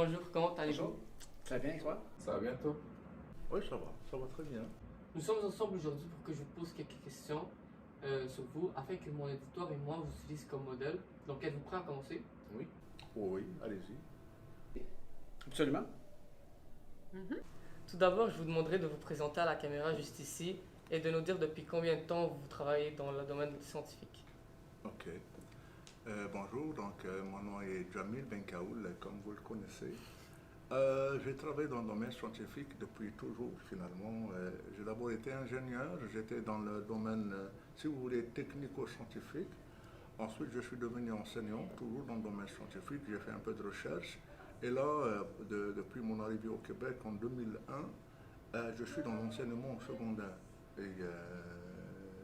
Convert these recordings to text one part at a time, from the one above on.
bonjour, comment allez-vous? Bonjour. Très bien, et toi? Ça va bien, toi? Oui, ça va très bien. Nous sommes ensemble aujourd'hui pour que je vous pose quelques questions sur vous, afin que mon auditoire et moi vous utilisent comme modèle. Donc, êtes-vous prêt à commencer? Oui. Oh oui, allez-y. Absolument. Tout d'abord, je vous demanderai de vous présenter à la caméra juste ici et de nous dire depuis combien de temps vous travaillez dans le domaine scientifique. Ok. Bonjour, donc mon nom est Jamil Benkaoul, comme vous le connaissez. J'ai travaillé dans le domaine scientifique depuis toujours, finalement. J'ai d'abord été ingénieur, j'étais dans le domaine, si vous voulez, technico-scientifique. Ensuite, je suis devenu enseignant, toujours dans le domaine scientifique. J'ai fait un peu de recherche. Et là, depuis mon arrivée au Québec en 2001, je suis dans l'enseignement secondaire. Et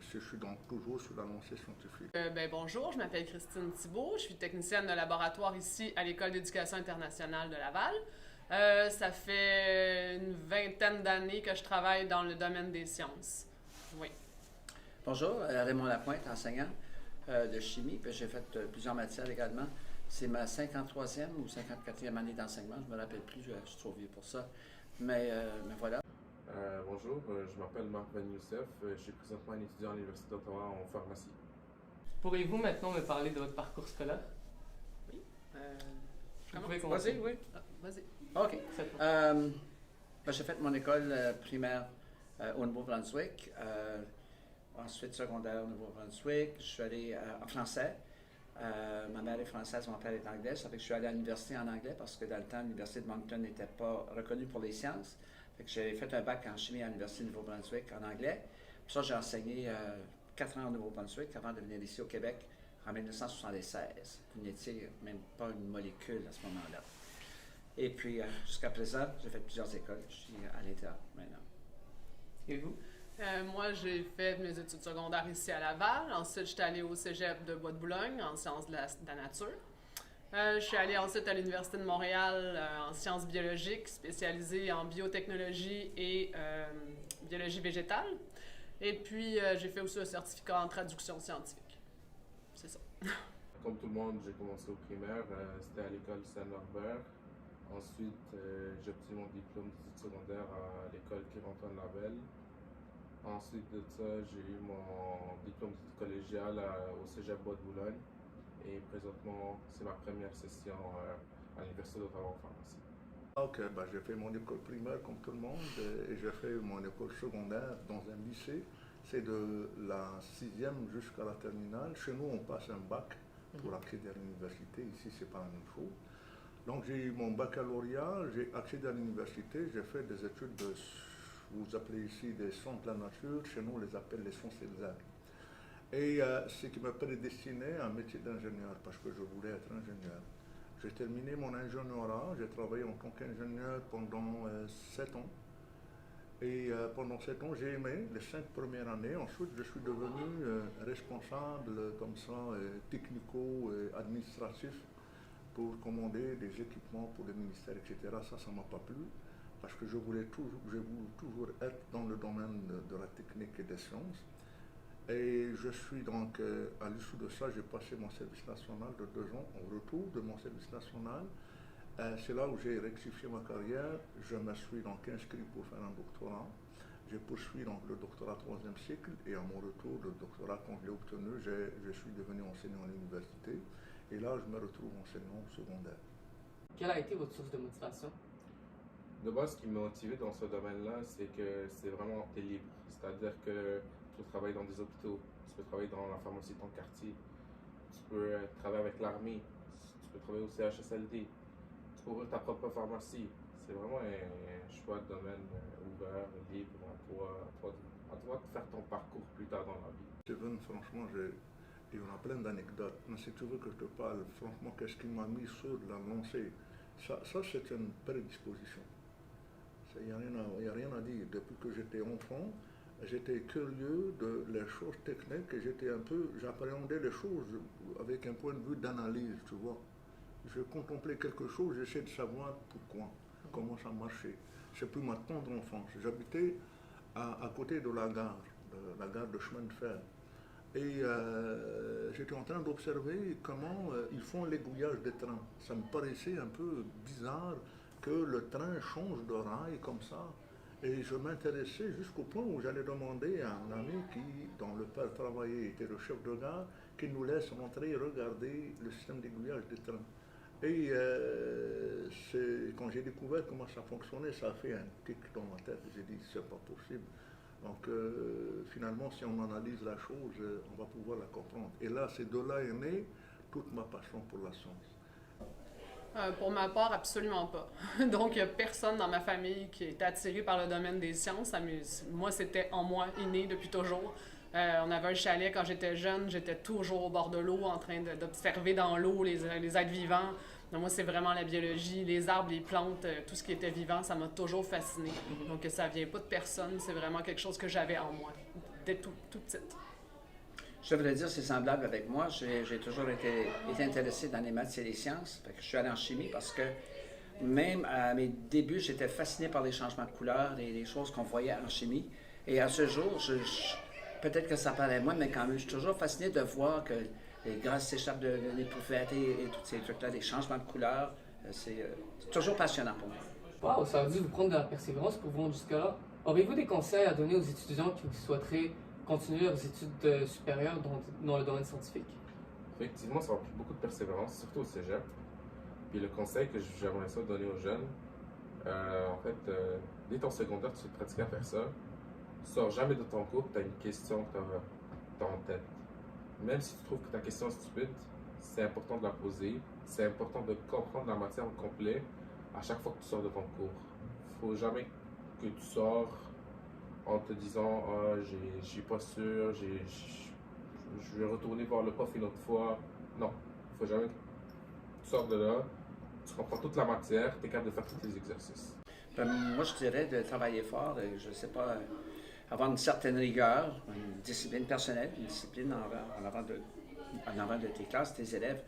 je suis donc toujours sur la lancée scientifique. Bonjour, je m'appelle Christine Thibault, je suis technicienne de laboratoire ici à l'École d'éducation internationale de Laval. Ça fait une vingtaine d'années que je travaille dans le domaine des sciences. Oui. Bonjour, Raymond Lapointe, enseignant de chimie, puis j'ai fait plusieurs matières également. C'est ma 53e ou 54e année d'enseignement, je ne me rappelle plus, je suis trop vieux pour ça. Mais voilà. Bonjour, je m'appelle Marc Van Youssef, je suis présentement un étudiant à l'Université d'Ottawa en pharmacie. Pourriez-vous maintenant me parler de votre parcours scolaire? Oui. Vous pouvez commencer. Vas-y, oui. Vas-y. OK. Faites-le. J'ai fait mon école primaire au Nouveau-Brunswick, ensuite secondaire au Nouveau-Brunswick. Je suis allé en français. Ma mère est française, mon père est anglais. Ça fait que je suis allé à l'université en anglais parce que dans le temps, l'université de Moncton n'était pas reconnue pour les sciences. Fait que j'ai fait un bac en chimie à l'université du Nouveau-Brunswick en anglais. Puis ça, j'ai enseigné 4 ans au Nouveau-Brunswick avant de venir ici au Québec en 1976. Vous n'étiez même pas une molécule à ce moment-là. Et puis, jusqu'à présent, j'ai fait plusieurs écoles. Je suis à l'État maintenant. Et vous? Moi, j'ai fait mes études secondaires ici à Laval. Ensuite, j'étais allée au cégep de Bois-de-Boulogne en sciences de la nature. Je suis allée ensuite à l'Université de Montréal en sciences biologiques, spécialisée en biotechnologie et biologie végétale. Et puis, j'ai fait aussi un certificat en traduction scientifique. C'est ça. Comme tout le monde, j'ai commencé au primaire, c'était à l'école Saint-Norbert. Ensuite, j'ai obtenu mon diplôme d'études secondaires à l'école Pierre-Antoine Lavelle. Ensuite de ça, j'ai eu mon diplôme d'études collégiales au cégep Bois-de-Boulogne. Et présentement, c'est ma première session à l'Université d'Ottawa en pharmacie. Ok, j'ai fait mon école primaire comme tout le monde et j'ai fait mon école secondaire dans un lycée. C'est de la 6e jusqu'à la terminale. Chez nous, on passe un bac pour accéder à l'université. Ici, c'est pas la même chose. Donc, j'ai eu mon baccalauréat, j'ai accédé à l'université, j'ai fait des études de, vous appelez ici des sciences de la nature, chez nous, on les appelle les sciences exactes. Et ce qui m'a prédestiné à un métier d'ingénieur, parce que je voulais être ingénieur. J'ai terminé mon ingénierat, j'ai travaillé en tant qu'ingénieur pendant 7 ans. Et pendant 7 ans, j'ai aimé les 5 premières années. Ensuite, je suis devenu responsable comme ça, technico-administratif pour commander des équipements pour les ministères, etc. Ça ne m'a pas plu, parce que j'ai voulu toujours être dans le domaine de la technique et des sciences. Et je suis donc, à l'issue de ça, j'ai passé mon service national de 2 ans. En retour de mon service national, c'est là où j'ai rectifié ma carrière. Je me suis donc inscrit pour faire un doctorat. J'ai poursuivi donc le doctorat 3e cycle et à mon retour, le doctorat quand je l'ai obtenu, je suis devenu enseignant à l'université. Et là, je me retrouve enseignant secondaire. Quelle a été votre source de motivation? De base, ce qui m'a motivé dans ce domaine-là, c'est que c'est vraiment t'es libre. C'est-à-dire que tu peux travailler dans des hôpitaux, tu peux travailler dans la pharmacie de ton quartier, tu peux travailler avec l'armée, tu peux travailler au CHSLD, tu peux ouvrir ta propre pharmacie. C'est vraiment un choix de domaine ouvert, libre à toi de faire ton parcours plus tard dans la vie. Steven, franchement, il y en a plein d'anecdotes. Mais si tu veux que je te parle, franchement, qu'est-ce qui m'a mis sur la lancée? Ça c'est une prédisposition. Il n'y a rien à dire. Depuis que j'étais enfant, j'étais curieux de les choses techniques et j'appréhendais les choses avec un point de vue d'analyse, tu vois. Je contemplais quelque chose, j'essayais de savoir pourquoi, comment ça marchait. C'est plus ma tendre enfance. J'habitais à côté de la gare de chemin de fer. Et j'étais en train d'observer comment ils font l'aiguillage des trains. Ça me paraissait un peu bizarre que le train change de rail comme ça. Et je m'intéressais jusqu'au point où j'allais demander à un ami qui, dont le père travaillait, était le chef de gare, qu'il nous laisse rentrer et regarder le système d'aiguillage des trains. Et quand j'ai découvert comment ça fonctionnait, ça a fait un tic dans ma tête. J'ai dit, c'est pas possible. Donc finalement, si on analyse la chose, on va pouvoir la comprendre. Et là, c'est de là est née toute ma passion pour la science. Pour ma part, absolument pas. Donc, il n'y a personne dans ma famille qui est attiré par le domaine des sciences. Moi, c'était en moi, inné depuis toujours. On avait un chalet quand j'étais jeune, j'étais toujours au bord de l'eau en train d'observer dans l'eau les êtres vivants. Donc, moi, c'est vraiment la biologie, les arbres, les plantes, tout ce qui était vivant, ça m'a toujours fasciné. Donc, ça vient pas de personne, c'est vraiment quelque chose que j'avais en moi, dès tout petite. Je devrais dire, c'est semblable avec moi. J'ai toujours été intéressé dans les maths et les sciences. Fait que je suis allé en chimie parce que même à mes débuts, j'étais fasciné par les changements de couleur et les choses qu'on voyait en chimie. Et à ce jour, peut-être que ça paraît moins, mais quand même, je suis toujours fasciné de voir que les gaz s'échappent des pouvettes et tous ces trucs-là, les changements de couleur. C'est toujours passionnant pour moi. Wow, ça a dû vous prendre de la persévérance pour vous rendre jusque-là. Auriez-vous des conseils à donner aux étudiants qui souhaiteraient continuer leurs études supérieures dans le domaine scientifique? Effectivement, ça implique beaucoup de persévérance, surtout au cégep. Puis le conseil que j'aimerais ça donner aux jeunes, dès ton secondaire, tu te pratiques à faire ça. Sors jamais de ton cours, tu as une question que tu as en tête. Même si tu trouves que ta question est stupide, c'est important de la poser. C'est important de comprendre la matière au complet à chaque fois que tu sors de ton cours. Il ne faut jamais que tu sors en te disant « je suis pas sûr, je vais retourner voir le prof une autre fois ». Non, il ne faut jamais que tu sors de là, tu comprends toute la matière, tu es capable de faire tous les exercices. Moi, je dirais de travailler fort, je ne sais pas, avoir une certaine rigueur, une discipline personnelle, une discipline en avant de tes classes, tes élèves.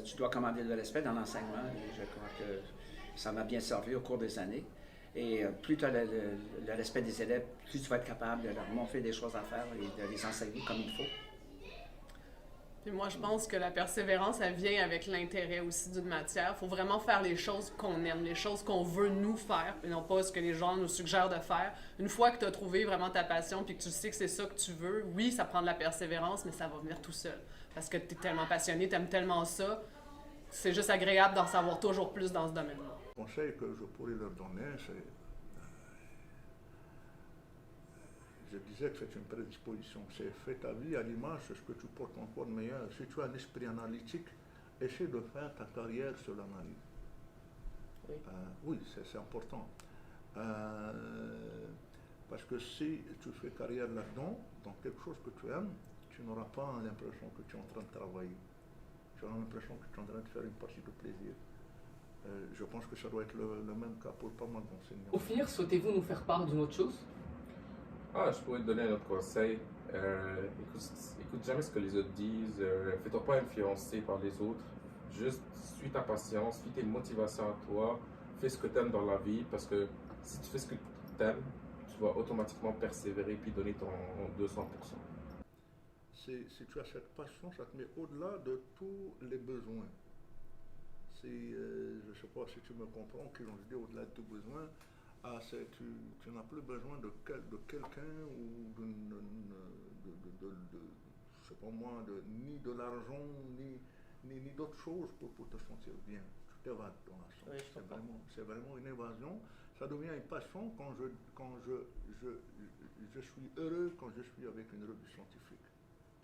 Tu dois commander le respect dans l'enseignement et je crois que ça m'a bien servi au cours des années. Et plus tu as le respect des élèves, plus tu vas être capable de leur montrer des choses à faire et de les enseigner comme il faut. Puis moi, je pense que la persévérance, elle vient avec l'intérêt aussi d'une matière. Il faut vraiment faire les choses qu'on aime, les choses qu'on veut nous faire, et non pas ce que les gens nous suggèrent de faire. Une fois que tu as trouvé vraiment ta passion puis que tu sais que c'est ça que tu veux, oui, ça prend de la persévérance, mais ça va venir tout seul. Parce que tu es tellement passionné, tu aimes tellement ça, c'est juste agréable d'en savoir toujours plus dans ce domaine-là. Le conseil que je pourrais leur donner, c'est, je disais que c'est une prédisposition, c'est fais ta vie à l'image de ce que tu portes encore de meilleur. Si tu as un esprit analytique, essaie de faire ta carrière sur l'analyse. Oui, oui, c'est important. Parce que si tu fais carrière là-dedans, dans quelque chose que tu aimes, tu n'auras pas l'impression que tu es en train de travailler. Tu auras l'impression que tu es en train de faire une partie de plaisir. Je pense que ça doit être le même cas pour pas mal d'enseignants. Pour finir, souhaitez-vous nous faire part d'une autre chose? Je pourrais te donner un autre conseil. Écoute jamais ce que les autres disent. Fais-toi pas influencer par les autres. Juste suis ta patience, suis tes motivations à toi. Fais ce que tu aimes dans la vie parce que si tu fais ce que tu aimes, tu vas automatiquement persévérer puis donner ton 200%. Si tu as cette passion, ça te met au-delà de tous les besoins. Je ne sais pas si tu me comprends, quand je dis au-delà de tous les besoins, tu n'as plus besoin de quelqu'un ou je sais pas moi, ni de l'argent, ni d'autres choses pour te sentir bien. Tu t'évades dans la chance. Oui, c'est vraiment une évasion. Ça devient une passion quand je suis heureux quand je suis avec une revue scientifique.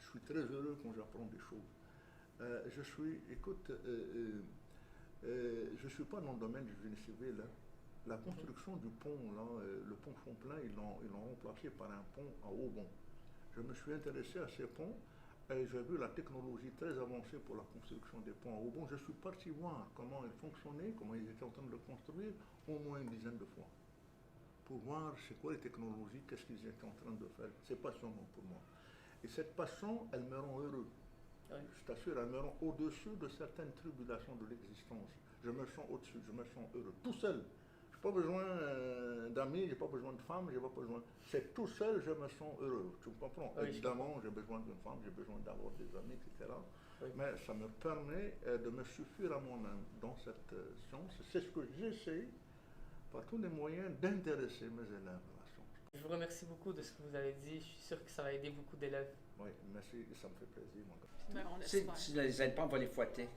Je suis très heureux quand j'apprends des choses. Je suis pas dans le domaine du génie civil. Hein. La construction du pont, là, le pont Champlain, ils l'ont remplacé par un pont à Aubon. Je me suis intéressé à ces ponts et j'ai vu la technologie très avancée pour la construction des ponts à Aubon. Je suis parti voir comment ils fonctionnaient, comment ils étaient en train de le construire, au moins une dizaine de fois. Pour voir c'est quoi les technologies, qu'est-ce qu'ils étaient en train de faire. C'est passionnant pour moi. Et cette passion, elle me rend heureux. Oui. Je t'assure, elle me rend au-dessus de certaines tribulations de l'existence. Je me sens au-dessus, je me sens heureux. Tout seul, je n'ai pas besoin d'amis, je n'ai pas besoin de femmes, j'ai pas besoin. C'est tout seul, je me sens heureux. Tu me comprends? Oui, Évidemment, j'ai besoin d'une femme, j'ai besoin d'avoir des amis, etc. Oui. Mais ça me permet de me suffire à moi-même dans cette science. C'est ce que j'essaie, par tous les moyens, d'intéresser mes élèves à la science. Je vous remercie beaucoup de ce que vous avez dit. Je suis sûr que ça va aider beaucoup d'élèves. Oui, merci, ça me fait plaisir, mon gars. Ben, on Si espère. tu ne les aides pas, on va les fouetter.